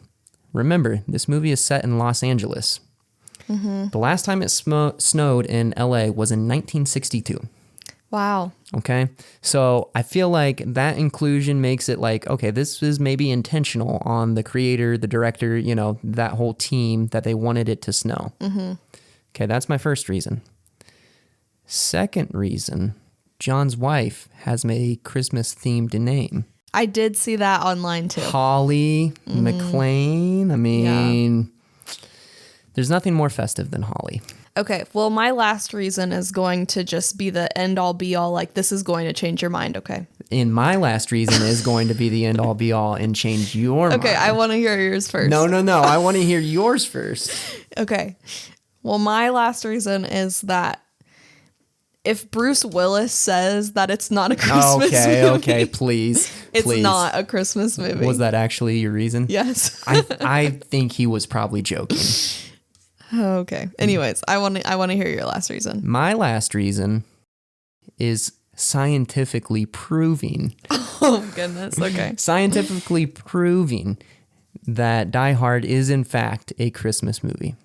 Speaker 3: Remember, this movie is set in Los Angeles. The last time it snowed in LA was in 1962. Wow. Okay. So I feel like that inclusion makes it like, okay, this is maybe intentional on the creator, the director, you know, that whole team that they wanted it to snow. Okay. That's my first reason. Second reason, John's wife has a Christmas themed name. I did see that online too. Holly McClane. I mean, there's nothing more festive than Holly. Okay, well, my last reason is going to just be the end-all, be-all, like, this is going to change your mind, okay? And my last reason is going to be the end-all, be-all and change your mind. Okay, I want to hear yours first. No, I want to hear yours first. Okay, well, my last reason is that if Bruce Willis says that it's not a Christmas movie... Okay, please. It's not a Christmas movie. Was that actually your reason? Yes. I think he was probably joking. Okay. Anyways, I want to hear your last reason. My last reason is scientifically proving. Oh, goodness. Okay. Scientifically proving
Speaker 2: that Die Hard is in fact a Christmas movie.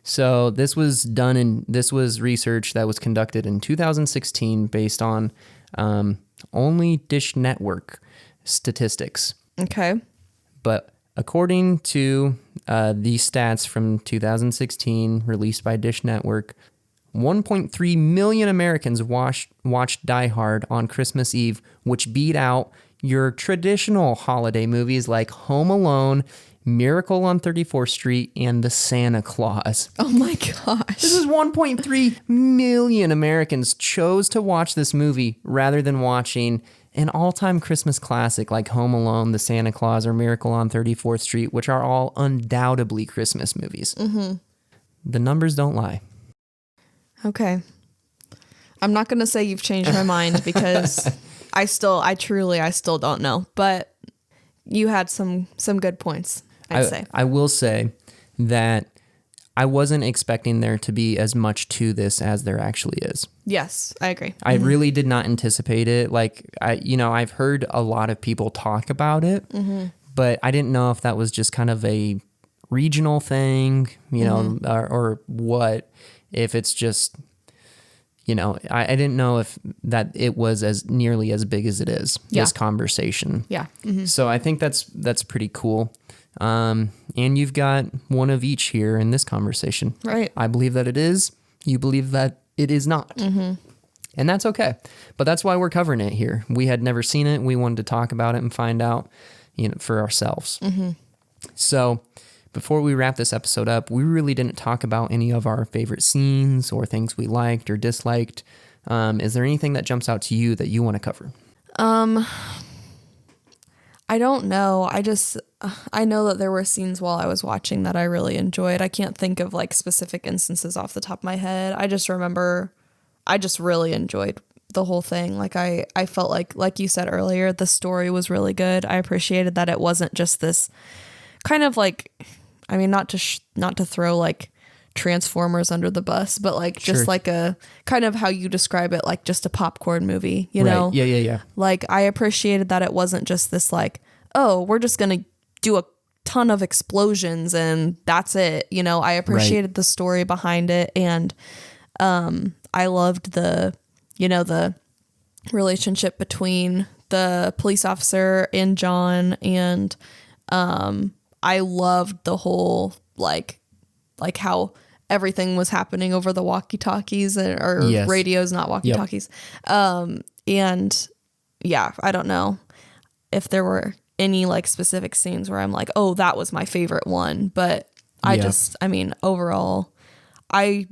Speaker 2: So this was research that was conducted in 2016 based on only Dish Network statistics.
Speaker 3: Okay.
Speaker 2: But according to these stats from 2016 released by Dish Network, 1.3 million Americans watched Die Hard on Christmas Eve, which beat out your traditional holiday movies like Home Alone, Miracle on 34th Street, and The Santa Claus.
Speaker 3: Oh my gosh.
Speaker 2: This is 1.3 million Americans chose to watch this movie rather than watching an all-time Christmas classic like Home Alone, The Santa Claus, or Miracle on 34th Street, which are all undoubtedly Christmas movies. Mm-hmm. The numbers don't lie.
Speaker 3: Okay. I'm not going to say you've changed my mind because I still don't know, but you had some good points, I'd say.
Speaker 2: I will say that I wasn't expecting there to be as much to this as there actually is.
Speaker 3: Yes, I agree.
Speaker 2: I really did not anticipate it. Like, I've heard a lot of people talk about it, but I didn't know if that was just kind of a regional thing, or what, if it's just, I didn't know if that it was as nearly as big as it is, this conversation.
Speaker 3: Yeah.
Speaker 2: So I think that's pretty cool. And you've got one of each here in this conversation.
Speaker 3: Right.
Speaker 2: I believe that it is. You believe that it is not. Mm-hmm. And that's okay. But that's why we're covering it here. We had never seen it. We wanted to talk about it and find out, for ourselves. Mm-hmm. So before we wrap this episode up, we really didn't talk about any of our favorite scenes or things we liked or disliked. Is there anything that jumps out to you that you want to cover?
Speaker 3: I don't know. I know that there were scenes while I was watching that I really enjoyed. I can't think of like specific instances off the top of my head. I just remember I just really enjoyed the whole thing. Like I felt like you said earlier, the story was really good. I appreciated that it wasn't just this kind of like, I mean, not to throw like Transformers under the bus, but like just like a kind of how you describe it, like just a popcorn movie, you know?
Speaker 2: Yeah.
Speaker 3: Like I appreciated that it wasn't just this like, oh, we're just going to do a ton of explosions and that's it. I appreciated the story behind it. And I loved the relationship between the police officer and John. And I loved the whole like how everything was happening over the walkie-talkies or radios, not walkie-talkies. Yep. And yeah, I don't know if there were any like specific scenes where I'm like, oh, that was my favorite one. But overall, I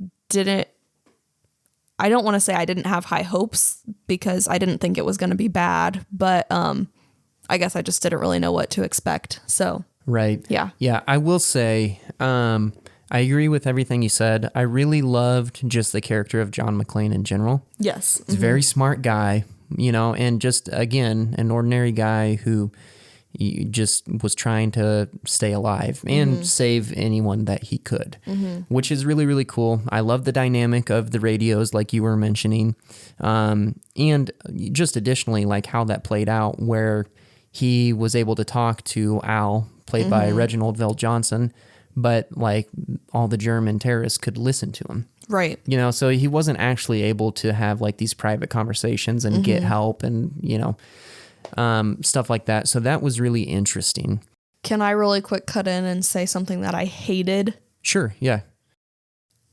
Speaker 3: don't want to say I didn't have high hopes because I didn't think it was going to be bad, but I guess I just didn't really know what to expect. So,
Speaker 2: right.
Speaker 3: Yeah.
Speaker 2: Yeah. I will say, I agree with everything you said. I really loved just the character of John McClane in general.
Speaker 3: Yes.
Speaker 2: He's a very smart guy, and just, again, an ordinary guy who just was trying to stay alive and save anyone that he could, which is really, really cool. I love the dynamic of the radios, like you were mentioning. And just additionally, like how that played out, where he was able to talk to Al, played by Reginald VelJohnson, but like all the German terrorists could listen to him.
Speaker 3: Right.
Speaker 2: So he wasn't actually able to have like these private conversations and get help and, stuff like that. So that was really interesting.
Speaker 3: Can I really quick cut in and say something that I hated?
Speaker 2: Sure. Yeah.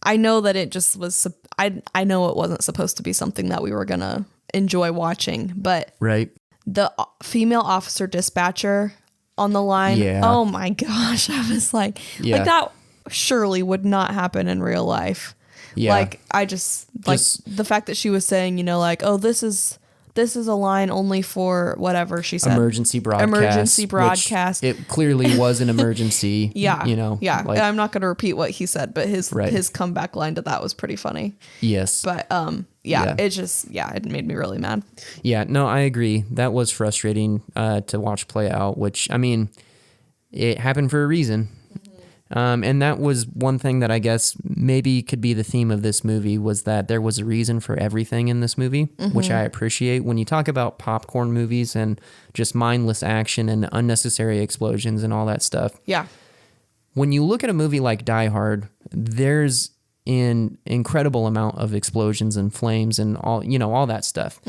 Speaker 3: I know that it just was, I know it wasn't supposed to be something that we were going to enjoy watching, but
Speaker 2: right.
Speaker 3: The female officer dispatcher on the line.
Speaker 2: Yeah.
Speaker 3: Oh my gosh. I was like that surely would not happen in real life.
Speaker 2: Yeah.
Speaker 3: Like I just the fact that she was saying, like, oh, this is a line only for whatever she said.
Speaker 2: Emergency broadcast. It clearly was an emergency.
Speaker 3: Yeah. Yeah.
Speaker 2: Like,
Speaker 3: I'm not going to repeat what he said, but his comeback line to that was pretty funny.
Speaker 2: Yes.
Speaker 3: But it made me really mad.
Speaker 2: Yeah, no, I agree. That was frustrating to watch play out, which, I mean, it happened for a reason. And that was one thing that I guess maybe could be the theme of this movie, was that there was a reason for everything in this movie, which I appreciate. When you talk about popcorn movies and just mindless action and unnecessary explosions and all that stuff.
Speaker 3: Yeah.
Speaker 2: When you look at a movie like Die Hard, there's an incredible amount of explosions and flames and all that stuff.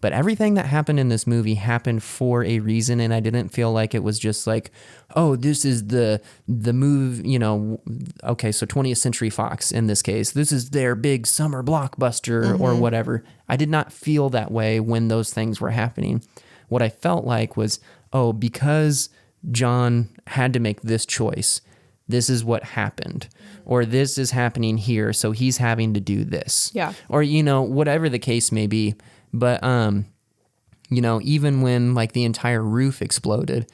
Speaker 2: But everything that happened in this movie happened for a reason, and I didn't feel like it was just like, oh, this is the move, okay, so 20th Century Fox in this case, this is their big summer blockbuster or whatever. I did not feel that way when those things were happening. What I felt like was, oh, because John had to make this choice, this is what happened, or this is happening here, so he's having to do this.
Speaker 3: Yeah.
Speaker 2: Or, whatever the case may be. But, even when like the entire roof exploded,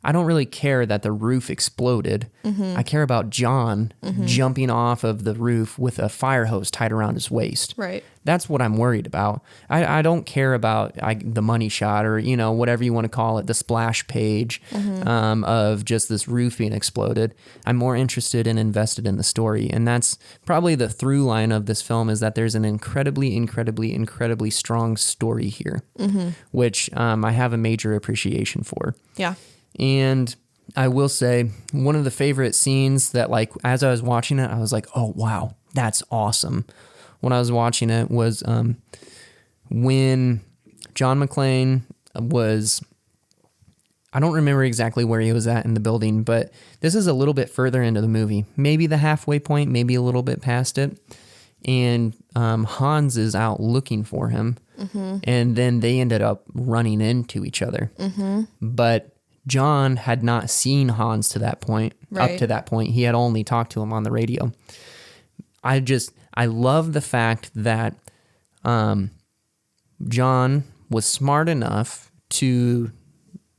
Speaker 2: I don't really care that the roof exploded. I care about John jumping off of the roof with a fire hose tied around his waist.
Speaker 3: Right.
Speaker 2: That's what I'm worried about. I don't care about the money shot or, whatever you want to call it, the splash page of just this roof being exploded. I'm more interested and invested in the story. And that's probably the through line of this film, is that there's an incredibly, incredibly, incredibly strong story here, which I have a major appreciation for.
Speaker 3: Yeah.
Speaker 2: And I will say, one of the favorite scenes that, like, as I was watching it, I was like, oh, wow, that's awesome. When I was watching it was when John McClane was, I don't remember exactly where he was at in the building, but this is a little bit further into the movie, maybe the halfway point, maybe a little bit past it. And Hans is out looking for him. And then they ended up running into each other. But John had not seen Hans to that point.
Speaker 3: Right.
Speaker 2: Up to that point, he had only talked to him on the radio. I love the fact that John was smart enough to,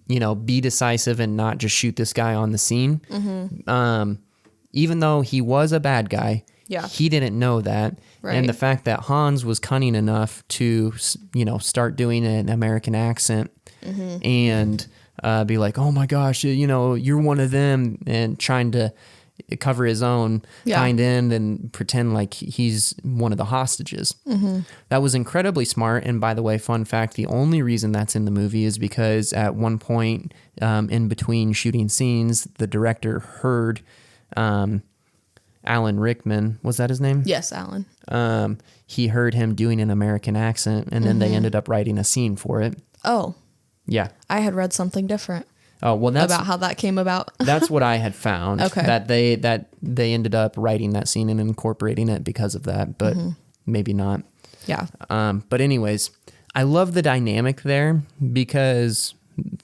Speaker 2: be decisive and not just shoot this guy on the scene. Even though he was a bad guy, he didn't know that.
Speaker 3: Right.
Speaker 2: And the fact that Hans was cunning enough to, start doing an American accent and be like, oh my gosh, you're one of them, and trying to cover his own hind end and pretend like he's one of the hostages. That was incredibly smart. And by the way, fun fact, the only reason that's in the movie is because at one point in between shooting scenes, the director heard Alan Rickman, was that his name?
Speaker 3: Yes, Alan.
Speaker 2: He heard him doing an American accent, and then they ended up writing a scene for it.
Speaker 3: Oh.
Speaker 2: Yeah.
Speaker 3: I had read something different.
Speaker 2: Oh, well, that's
Speaker 3: about how that came about.
Speaker 2: That's what I had found.
Speaker 3: Okay.
Speaker 2: That they ended up writing that scene and incorporating it because of that, but maybe not.
Speaker 3: Yeah.
Speaker 2: But anyways, I love the dynamic there, because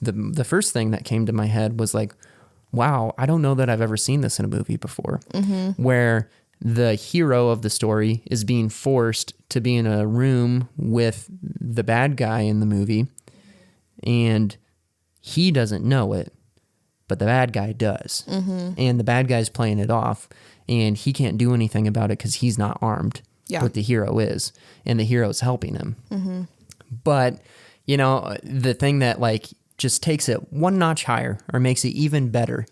Speaker 2: the first thing that came to my head was like, wow, I don't know that I've ever seen this in a movie before, where the hero of the story is being forced to be in a room with the bad guy in the movie, and he doesn't know it, but the bad guy does. And the bad guy's playing it off, and he can't do anything about it because he's not armed.
Speaker 3: Yeah.
Speaker 2: But the hero is, and the hero's helping him. But, the thing that like just takes it one notch higher or makes it even better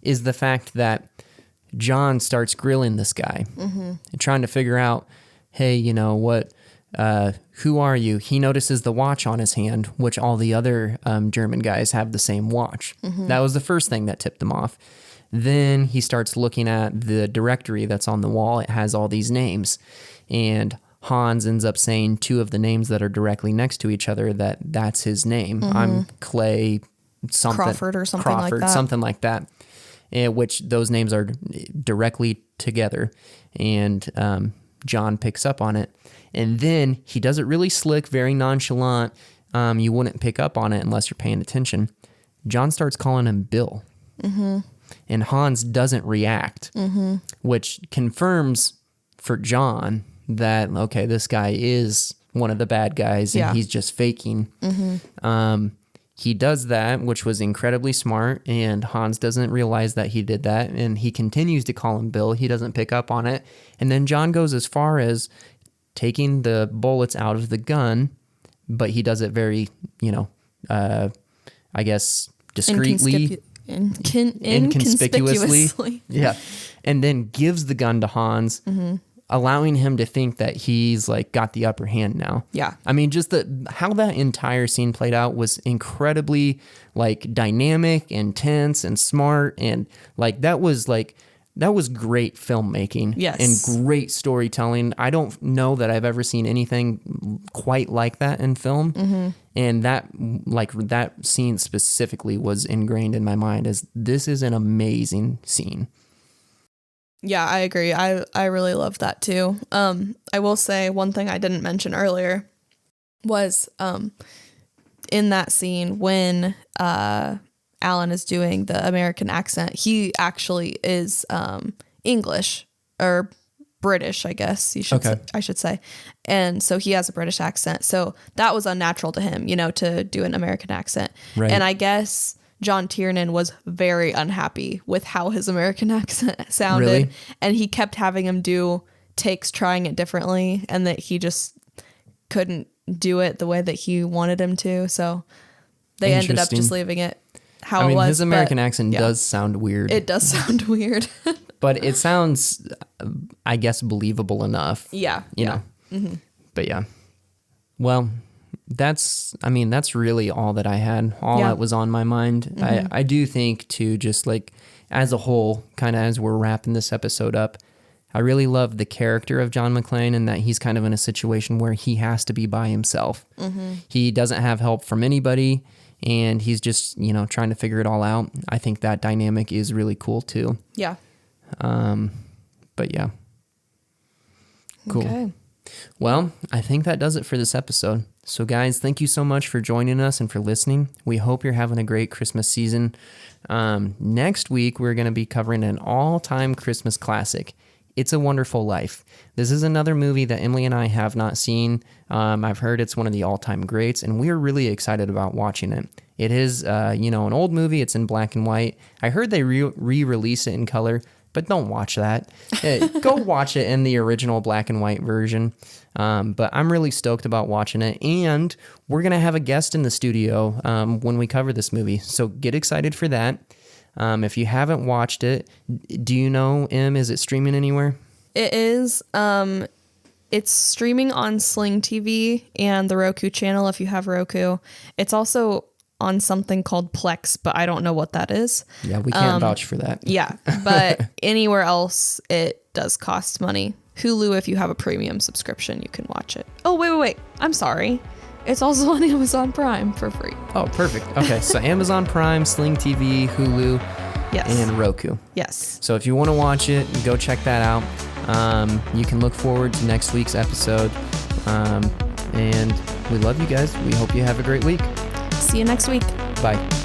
Speaker 2: is the fact that John starts grilling this guy and trying to figure out, hey, who are you? He notices the watch on his hand, which all the other German guys have the same watch. That was the first thing that tipped him off. Then he starts looking at the directory that's on the wall. It has all these names, and Hans ends up saying two of the names that are directly next to each other that's his name. I'm Clay something.
Speaker 3: Crawford or something like that.
Speaker 2: Something like that. Which those names are directly together. And John picks up on it. And then he does it really slick, very nonchalant. You wouldn't pick up on it unless you're paying attention. John starts calling him Bill. And Hans doesn't react, which confirms for John that, okay, this guy is one of the bad guys and he's just faking. He does that, which was incredibly smart, and Hans doesn't realize that he did that, and he continues to call him Bill. He doesn't pick up on it. And then John goes as far as taking the bullets out of the gun, but he does it very, I guess, discreetly.
Speaker 3: inconspicuously.
Speaker 2: Yeah. And then gives the gun to Hans, allowing him to think that he's like got the upper hand now.
Speaker 3: Yeah.
Speaker 2: I mean, just how that entire scene played out was incredibly like dynamic and tense and smart. And like, that was great filmmaking.
Speaker 3: Yes.
Speaker 2: And great storytelling. I don't know that I've ever seen anything quite like that in film. And that scene specifically was ingrained in my mind as this is an amazing scene.
Speaker 3: Yeah, I agree. I really love that too. I will say one thing I didn't mention earlier was in that scene when Alan is doing the American accent, he actually is English or British, I guess I should say. And so he has a British accent. So that was unnatural to him, to do an American accent.
Speaker 2: Right.
Speaker 3: And I guess John Tiernan was very unhappy with how his American accent sounded.
Speaker 2: Really?
Speaker 3: And he kept having him do takes trying it differently, and that he just couldn't do it the way that he wanted him to. So they ended up just leaving it how it was.
Speaker 2: His American accent does sound weird.
Speaker 3: It does sound weird.
Speaker 2: But it sounds, I guess, believable enough.
Speaker 3: Yeah.
Speaker 2: You know. Mm-hmm. But yeah. Well, that's really all that I had. All that was on my mind. Mm-hmm. I do think too, just like as a whole, kind of as we're wrapping this episode up, I really love the character of John McClane and that he's kind of in a situation where he has to be by himself. Mm-hmm. He doesn't have help from anybody and he's just, trying to figure it all out. I think that dynamic is really cool too.
Speaker 3: Yeah.
Speaker 2: But yeah. Cool.
Speaker 3: Okay.
Speaker 2: Well, I think that does it for this episode. So guys, thank you so much for joining us and for listening. We hope you're having a great Christmas season. Next week, we're going to be covering an all-time Christmas classic, It's a Wonderful Life. This is another movie that Emily and I have not seen. I've heard it's one of the all-time greats, and we're really excited about watching it. It is, an old movie. It's in black and white. I heard they re-release it in color, but don't watch that. Go watch it in the original black and white version. But I'm really stoked about watching it, and we're going to have a guest in the studio when we cover this movie, so get excited for that. If you haven't watched it, do you know, is it streaming anywhere?
Speaker 3: It is. It's streaming on Sling TV and the Roku channel if you have Roku. It's also on something called Plex, but I don't know what that is.
Speaker 2: Yeah, we can't vouch for that.
Speaker 3: Yeah, but anywhere else, it does cost money. Hulu, if you have a premium subscription, you can watch it. Oh, wait. I'm sorry. It's also on Amazon Prime for free.
Speaker 2: Oh, perfect. Okay, so Amazon Prime, Sling TV, Hulu, and Roku.
Speaker 3: Yes.
Speaker 2: So if you want to watch it, go check that out. You can look forward to next week's episode. And we love you guys. We hope you have a great week.
Speaker 3: See you next week.
Speaker 2: Bye.